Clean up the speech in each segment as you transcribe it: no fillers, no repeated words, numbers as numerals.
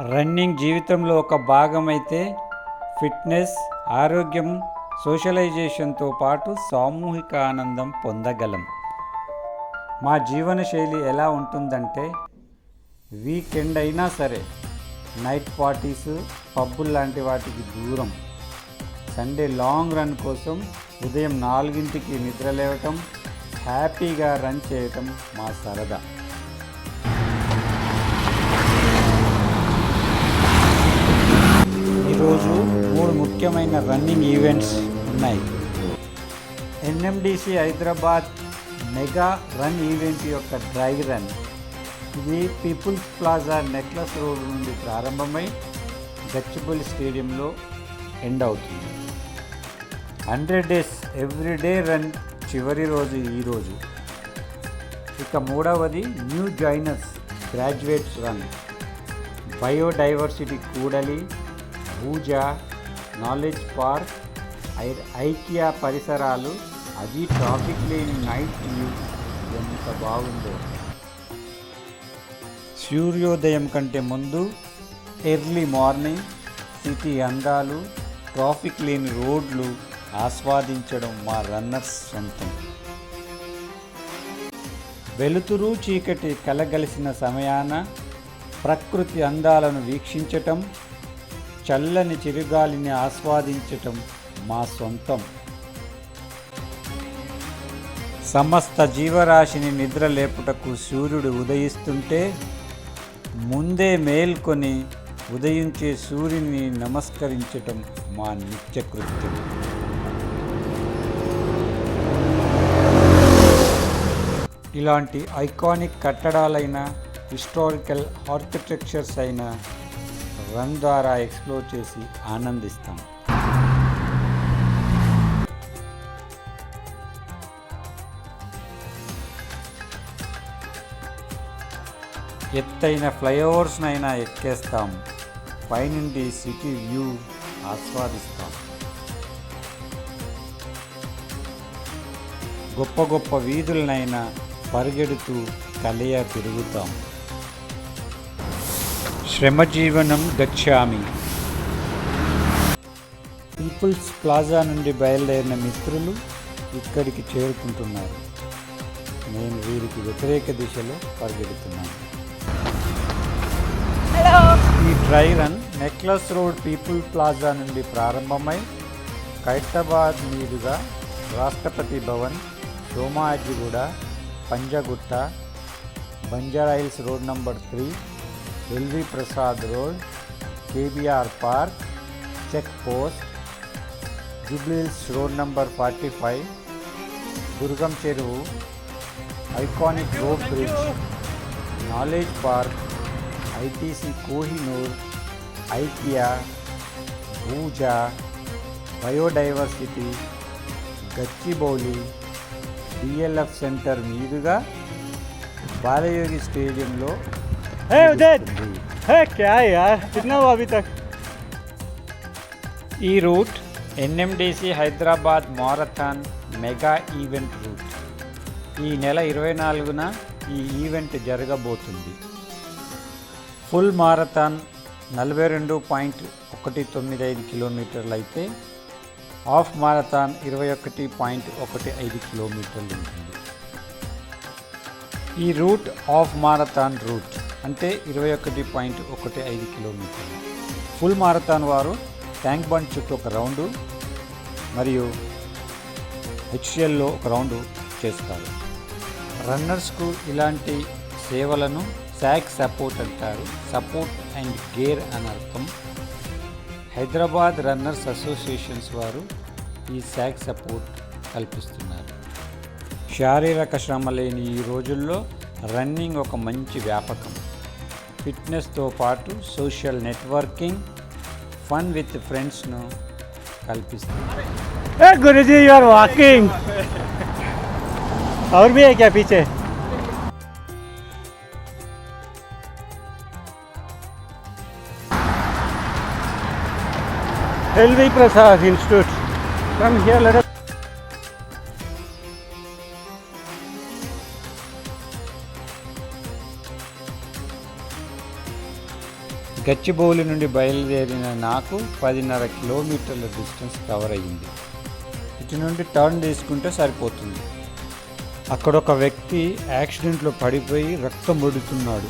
Running జీవితంలో ఒక భాగమైతే fitness, ఆరోగ్యం, సోషలైజేషన్తో పాటు సామూహిక ఆనందం పొందగలం. మా జీవనశైలి ఎలా ఉంటుందంటే వీకెండ్ అయినా సరే నైట్ పార్టీస్, పబ్బులు లాంటి వాటికి దూరం. సండే లాంగ్ రన్ కోసం ఉదయం 4ంటికి నిద్ర లేవటం, హ్యాపీగా రన్ చేయటం మా సరదా. ఈరోజు 3 ముఖ్యమైన రన్నింగ్ ఈవెంట్స్ ఉన్నాయి. NMDC Hyderabad mega run event యొక్క డ్రై రన్. ఇది పీపుల్స్ ప్లాజా నెక్లెస్ రోడ్ నుండి ప్రారంభమై గచ్చిబౌలి స్టేడియంలో ఎండ్ అవుతుంది. 100 days ఎవ్రీడే రన్ చివరి రోజు ఈరోజు. ఇక మూడవది new joiners graduates run. Biodiversity కూడలి, భూజా, నాలెడ్జ్ పార్క్, ఐకియా పరిసరాలు, అది ట్రాఫిక్ లేని నైట్ వ్యూ ఎంత బాగుందో. సూర్యోదయం కంటే ముందు ఎర్లీ మార్నింగ్ సిటీ అందాలు, ట్రాఫిక్ లేని రోడ్లు ఆస్వాదించడం మా రన్నర్స్ సొంతం. వెలుతురు చీకటి కలగలిసిన సమయాన ప్రకృతి అందాలను వీక్షించటం, చల్లని చిరుగాలిని ఆస్వాదించటం మా సొంతం. సమస్త జీవరాశిని నిద్ర లేపుటకు సూర్యుడు ఉదయిస్తుంటే ముందే మేల్కొని ఉదయించే సూర్యుని నమస్కరించటం మా నిత్యకృత్యం. ఇలాంటి ఐకానిక్ కట్టడాలైన, హిస్టారికల్ ఆర్కిటెక్చర్స్ అయిన రన్ ద్వారా ఎక్స్ప్లోర్ చేసి ఆనందిస్తాం. ఎత్తైన ఫ్లైఓవర్స్నైనా ఎక్కేస్తాం, పైనుండి సిటీ వ్యూ ఆస్వాదిస్తాం. గొప్ప గొప్ప వీధులనైనా పరిగెడుతూ కలియ తిరుగుతాం. శ్రమజీవనం గచ్చామి. పీపుల్స్ ప్లాజా నుండి బయలుదేరిన మిత్రులు ఇక్కడికి చేరుకుంటున్నారు. నేను వీరికి వ్యతిరేక దిశలో పరిగెడుతున్నాను. ఈ డ్రై రన్ నెక్లెస్ రోడ్ పీపుల్ ప్లాజా నుండి ప్రారంభమై ఖైరతాబాద్ మీదుగా Rashtrapati Bhavan, Somajiguda, Panjagutta, Banjara Hills road number 3, LV Prasad road, KBR Park, check post, Jubilee Hills road number 45, Durgam Cheruvu, iconic road bridge, knowledge park, ITC Kohinoor, IKEA, భూజా, బయోడైవర్సిటీ, గచ్చిబౌలి, డిఎల్ఎఫ్ సెంటర్ మీదుగా బాలయోగి స్టేడియంలో ఈ route NMDC Hyderabad marathon mega event route. ఈ నెల 24న ఈ ఈవెంట్ జరగబోతుంది. ఫుల్ మారథాన్ 42.195 కిలోమీటర్లు అయితే హాఫ్ మారథాన్ 21.15 కిలోమీటర్లు ఉంటుంది. ఈ రూట్ హాఫ్ మారథాన్ రూట్ అంటే 21.15 కిలోమీటర్లు. ఫుల్ మారథాన్ వారు ట్యాంక్ బండ్ చుట్టూ ఒక రౌండు మరియు హెచ్సిఎల్లో ఒక రౌండు చేస్తారు. రన్నర్స్కు ఇలాంటి సేవలను శాక్ సపోర్ట్ అంటారు. సపోర్ట్ అండ్ గేర్ అని అర్థం. హైదరాబాద్ రన్నర్స్ అసోసియేషన్స్ వారు ఈ శాక్ సపోర్ట్ కల్పిస్తున్నారు. శారీరక శ్రమ లేని ఈ రోజుల్లో రన్నింగ్ ఒక మంచి వ్యాపకం. ఫిట్నెస్తో పాటు సోషల్ నెట్వర్కింగ్, ఫన్ విత్ ఫ్రెండ్స్ను కల్పిస్తుంది. गुरुजी यू आर वॉकिंग और भी है क्या पीछे? LV Prasad Institute. Come here, let us. Gachibowli నుండి బయలుదేరిన నాకు 10.5 కిలోమీటర్ల డిస్టెన్స్ కవర్ అయ్యింది. ఇటు నుండి టర్న్ తీసుకుంటే సరిపోతుంది. అక్కడ ఒక వ్యక్తి యాక్సిడెంట్లో పడిపోయి రక్తం పడుతున్నాడు.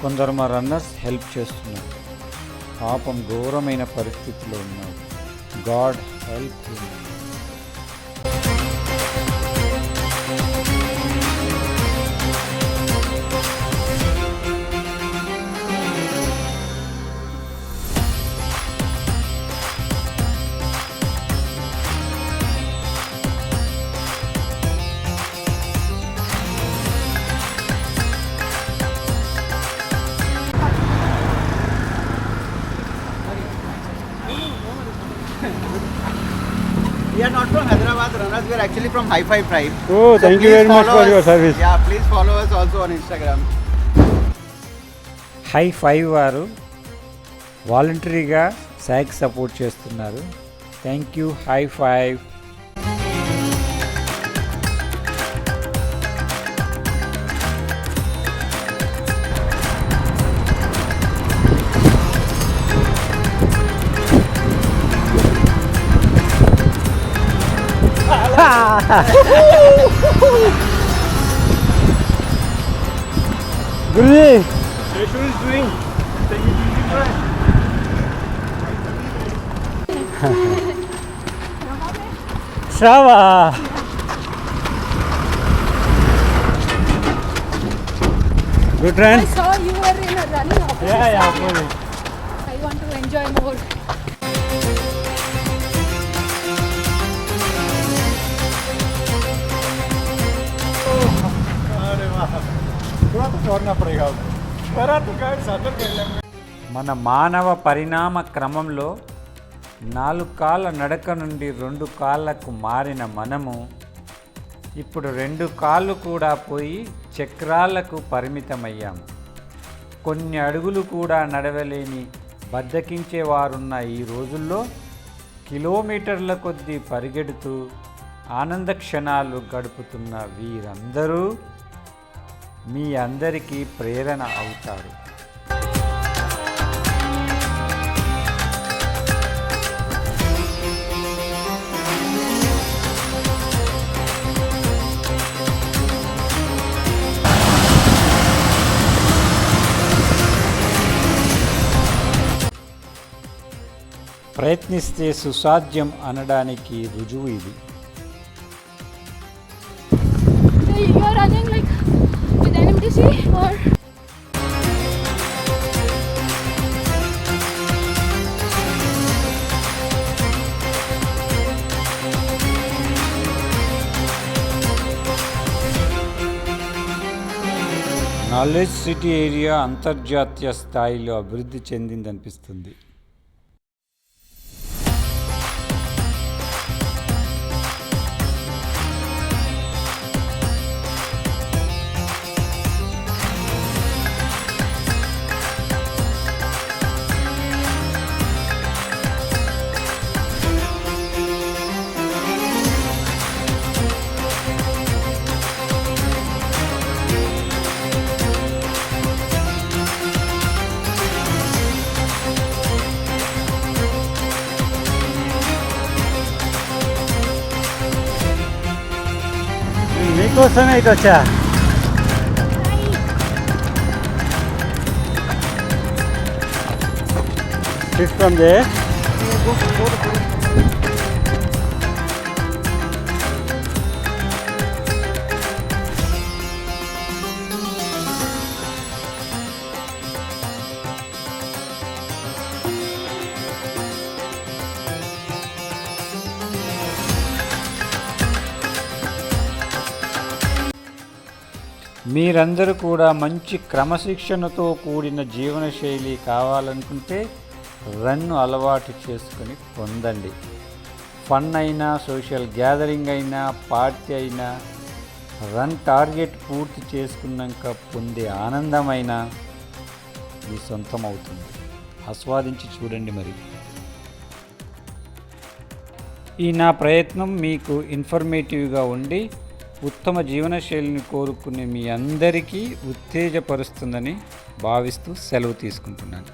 కొందరు మా రన్నర్స్ హెల్ప్ చేస్తున్నారు. పాపం ఘోరమైన పరిస్థితిలో ఉన్నాడు. God help him. We are not from Hyderabad runners, we are actually from High Five Tribe. Oh, thank you please very much follow for your us. service. Yeah, please follow us also on Instagram. High five వారు వాలంటరీగా సాయికి support చేస్తున్నారు. Thank you high five. Gulli, Shava. Good I run. saw you were in a running opposite Yeah, side. opposite. I want to enjoy more. మన మానవ పరిణామ క్రమంలో 4 కాళ్ళ నడక నుండి 2 కాళ్ళకు మారిన మనము ఇప్పుడు 2 కాళ్ళు కూడా పోయి చక్రాలకు పరిమితమయ్యాము. కొన్ని అడుగులు కూడా నడవలేని బద్దకించేవారున్న ఈ రోజుల్లో కిలోమీటర్ల కొద్దీ పరిగెడుతూ ఆనంద క్షణాలు గడుపుతున్న వీరందరూ మీ అందరికీ ప్రేరణ అవుతారు. ప్రయత్నిస్తే సుసాధ్యం అనడానికి రుజువు ఇది. So you are running like with NMTC or? Knowledge city area అంతర్జాతీయ స్థాయిలో అభివృద్ధి చెందిందనిపిస్తుంది. మీకోసమే ఇటు వచ్చా. Sit from there. మీరందరూ కూడా మంచి క్రమశిక్షణతో కూడిన జీవనశైలి కావాలనుకుంటే రన్ను అలవాటు చేసుకొని పొందండి. ఫన్ అయినా, సోషల్ గ్యాదరింగ్ అయినా, పార్టీ అయినా, రన్ టార్గెట్ పూర్తి చేసుకున్నాక పొందే ఆనందమైనా మీ సొంతం అవుతుంది. ఆస్వాదించి చూడండి. మరి ఈ నా ప్రయత్నం మీకు ఇన్ఫర్మేటివ్గా ఉండి ఉత్తమ జీవనశైలిని కోరుకునే మీ అందరికీ ఉత్తేజపరుస్తుందని భావిస్తూ సెలవు తీసుకుంటున్నాను.